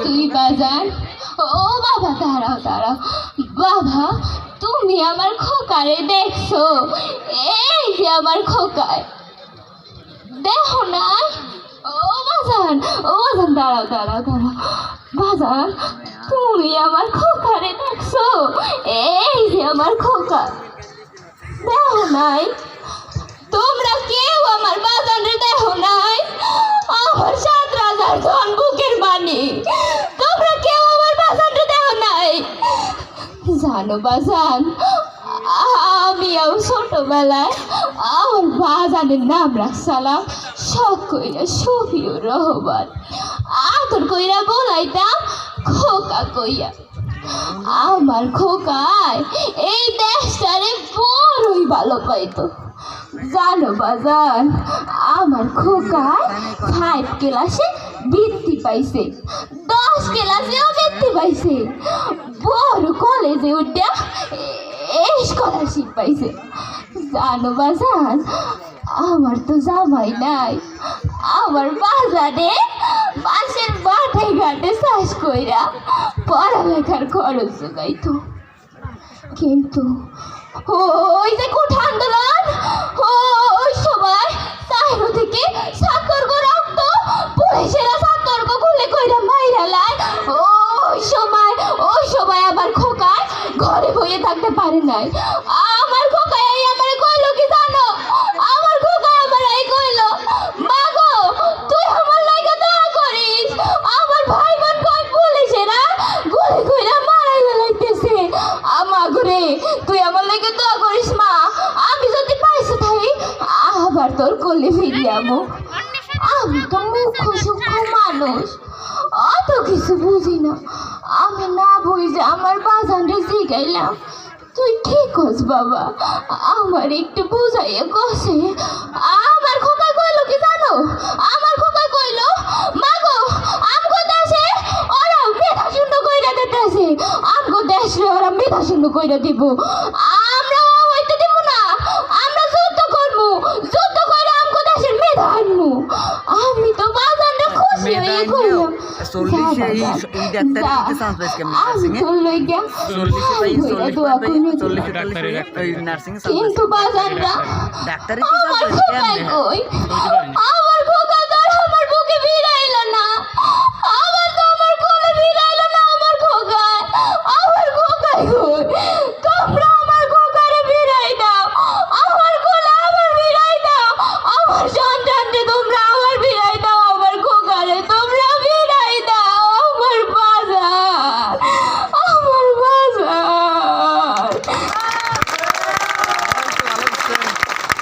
তুই বাজান, ও বাবা দাঁড়াও দাঁড়াও, বাবা তুমি আমার খোকারে দেখছো? এই যে আমার খোকায়, দেখো না? ও বাজান দাঁড়াও দাঁড়াও দাঁড়াও, বাজান তুমি আমার খোকারে দেখছো? এই যে আমার খোকা, দেখো নাই? তোমরা কেউ আমার বাজানের দেখো নাই? আমার 7,000 জন বুকের বাণী, তোমরা কেউ আমার বাজানটা দেখো নাই? জানো বাজান, আমিও ছোটবেলায় আমার বাজানের নাম রাখছিলাম শখ কইরা শফিউর রহমান, আদর কইরা বলাইতাম খোকা কইয়া। আমার খোকায় এই দেশটারে বড়ই ভালো পাইতো। জানো বাজান, আমার খোকায় 5 ক্লাসে বৃত্তি পাইছে, 10 ক্লাসেও বৃত্তি পাইছে, বড় কলেজে উঠে স্কলারশিপ পাইছে। জানো বাজান, আমার তো জামাই নাই, আমার বাজারে মাসের মাঠে ঘাটে চাষ কইরা পড়ালেখার খরচ জোগাইতো। কিন্তু ওই যে কোঠা আন্দোলন, ওই সময় চাইরো থেকে ছাত্রগো রক্ত পুলিশেরা ছাত্রগো গুলি কইরা মাইরা লাই। ওই সময় আমার খোকায় ঘরে বইয়ে থাকতে পারে নাই। আমার খোকায় আমার কইলো কি জানো? আমার খোকায় আমার এই কইলো, মা গো তুই আমার লাগা দোয়া করিস, আমার ভাই বোন কই পুলিশেরা গুলি কইরা মারাইয়া লাইতেছে। আমা ঘরে তুই আমার লাগা দোয়া করিস মা, আমি যদি পাইছে থাই আবার তোর কোলে ফিরিয়ামু। আমি তো মুখ্য সূক্ষ্ম মানুষ, অত কিছু বুঝি না। আমি না বুঝে আমার বাজানরে জিগাইলাম, তুই কি কস বাবা, আমার একটু বুঝাইয়া কষে। আমার খোকা কইলো কি জানো? আমার খোকা কইলো, মা গো আমগো দেশে ওরা মেধা শূন্য কইরা দিতেছে, আমগো দেশে ওরা মেধা শূন্য কইরা দিব, আমরা হইতে দিব না, আমরা যুদ্ধ করবো, যুদ্ধ করে আমগো দেশের মেধা আনবো। আমি তো বাজানরে খুশি হয়ে কইলাম, কিন্তু বাজানরা আমার খোকায় কই? আমার খোকা তো আমার বুকে ভিড়াইলো না, আমার তো আমার কোলে ভিড়াইলো না। আমার খোকায় কই?